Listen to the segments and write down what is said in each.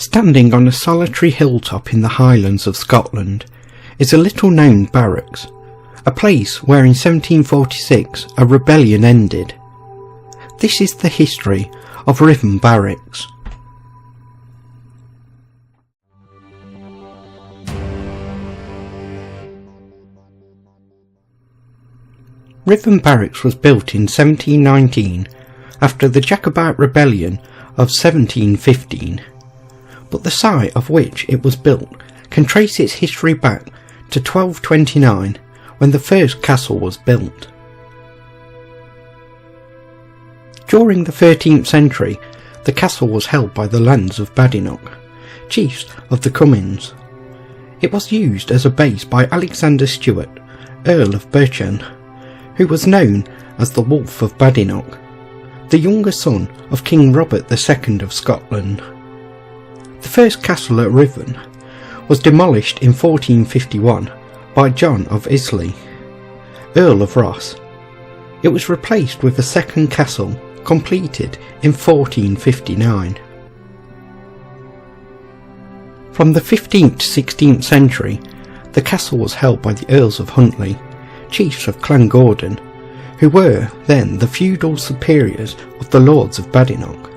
Standing on a solitary hilltop in the Highlands of Scotland is a little-known barracks, a place where in 1746 a rebellion ended. This is the history of Ruthven Barracks. Ruthven Barracks was built in 1719 after the Jacobite rebellion of 1715, but the site of which it was built can trace its history back to 1229 when the first castle was built. During the 13th century, the castle was held by the lands of Badenoch, chiefs of the Cummins. It was used as a base by Alexander Stewart, Earl of Berchan, who was known as the Wolf of Badenoch, the younger son of King Robert II of Scotland. The first castle at Ruthven was demolished in 1451 by John of Islay, Earl of Ross. It was replaced with a second castle completed in 1459. From the 15th to 16th century, the castle was held by the Earls of Huntly, chiefs of Clan Gordon, who were then the feudal superiors of the Lords of Badenoch.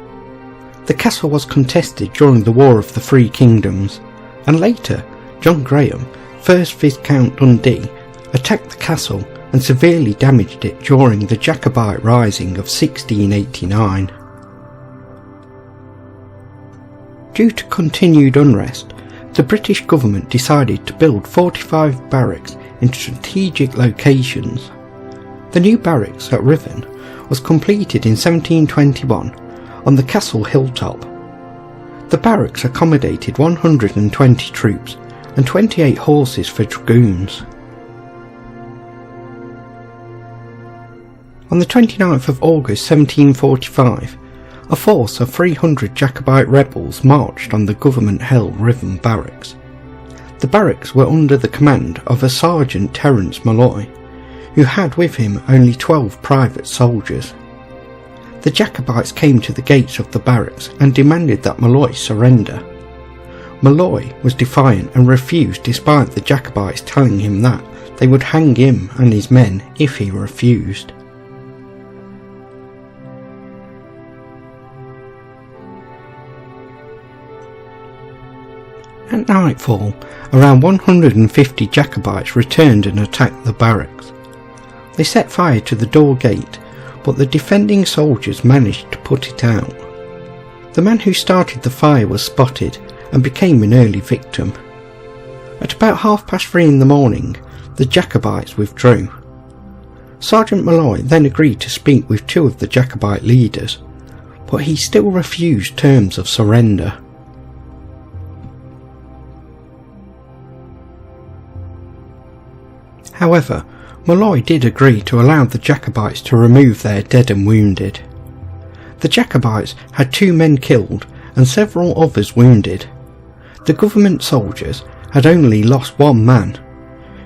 The castle was contested during the War of the Three Kingdoms, and later John Graham, 1st Viscount Dundee, attacked the castle and severely damaged it during the Jacobite Rising of 1689. Due to continued unrest, the British government decided to build 45 barracks in strategic locations. The new barracks at Ruthven was completed in 1721 on the castle hilltop. The barracks accommodated 120 troops and 28 horses for dragoons. On the 29th of August 1745, a force of 300 Jacobite rebels marched on the government-held Ruthven Barracks. The barracks were under the command of a Sergeant Terence Malloy, who had with him only 12 private soldiers. The Jacobites came to the gates of the barracks and demanded that Malloy surrender. Malloy was defiant and refused, despite the Jacobites telling him that they would hang him and his men if he refused. At nightfall, around 150 Jacobites returned and attacked the barracks. They set fire to the door gate, but the defending soldiers managed to put it out. The man who started the fire was spotted and became an early victim. At about 3:30 in the morning, the Jacobites withdrew. Sergeant Malloy then agreed to speak with two of the Jacobite leaders, but he still refused terms of surrender. However, Malloy did agree to allow the Jacobites to remove their dead and wounded. The Jacobites had 2 men killed and several others wounded. The government soldiers had only lost 1 man,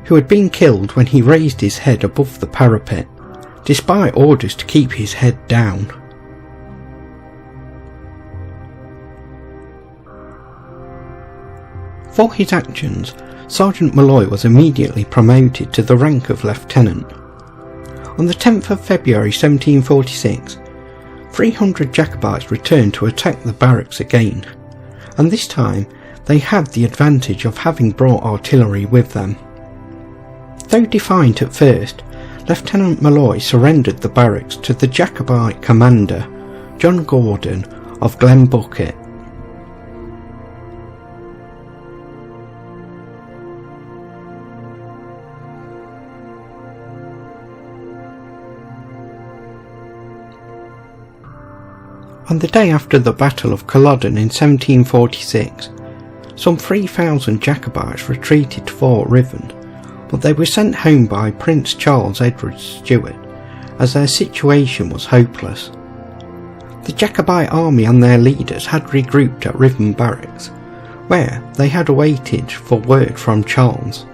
who had been killed when he raised his head above the parapet, despite orders to keep his head down. For his actions, Sergeant Malloy was immediately promoted to the rank of lieutenant. On the 10th of February 1746, 300 Jacobites returned to attack the barracks again, and this time they had the advantage of having brought artillery with them. Though defiant at first, Lieutenant Malloy surrendered the barracks to the Jacobite commander, John Gordon of Glenbucket. On the day after the Battle of Culloden in 1746, some 3,000 Jacobites retreated to Fort Ruthven, but they were sent home by Prince Charles Edward Stuart, as their situation was hopeless. The Jacobite army and their leaders had regrouped at Ruthven Barracks, where they had awaited for word from Charles.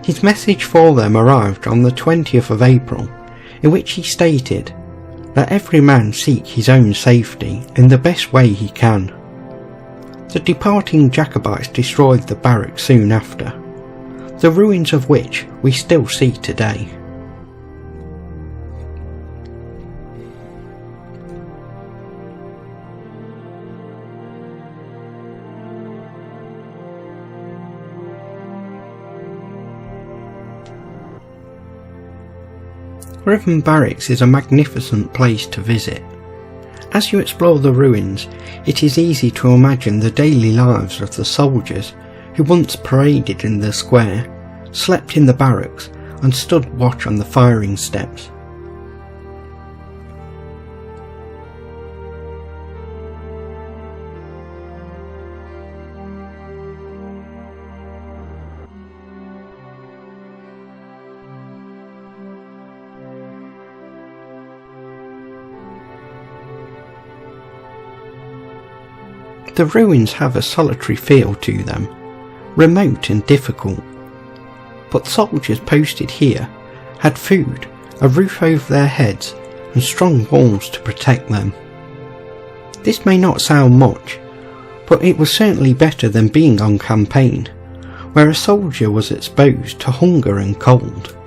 His message for them arrived on the 20th of April, in which he stated, "Let every man seek his own safety in the best way he can." The departing Jacobites destroyed the barracks soon after, the ruins of which we still see today. Ruthven Barracks is a magnificent place to visit. As you explore the ruins, it is easy to imagine the daily lives of the soldiers who once paraded in the square, slept in the barracks and stood watch on the firing steps. The ruins have a solitary feel to them, remote and difficult, but soldiers posted here had food, a roof over their heads and strong walls to protect them. This may not sound much, but it was certainly better than being on campaign, where a soldier was exposed to hunger and cold.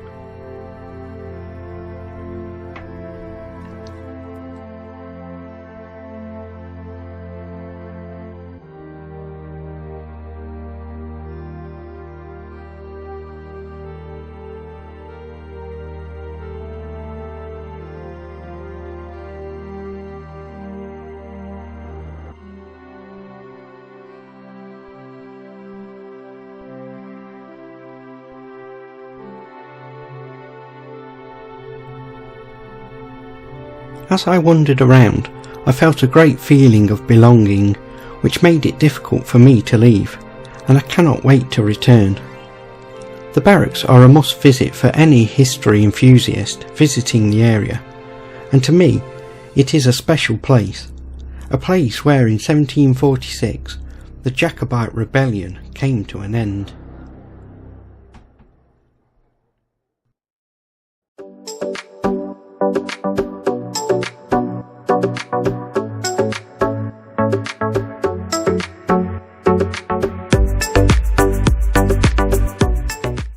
As I wandered around, I felt a great feeling of belonging, which made it difficult for me to leave, and I cannot wait to return. The barracks are a must visit for any history enthusiast visiting the area, and to me it is a special place, a place where in 1746 the Jacobite rebellion came to an end.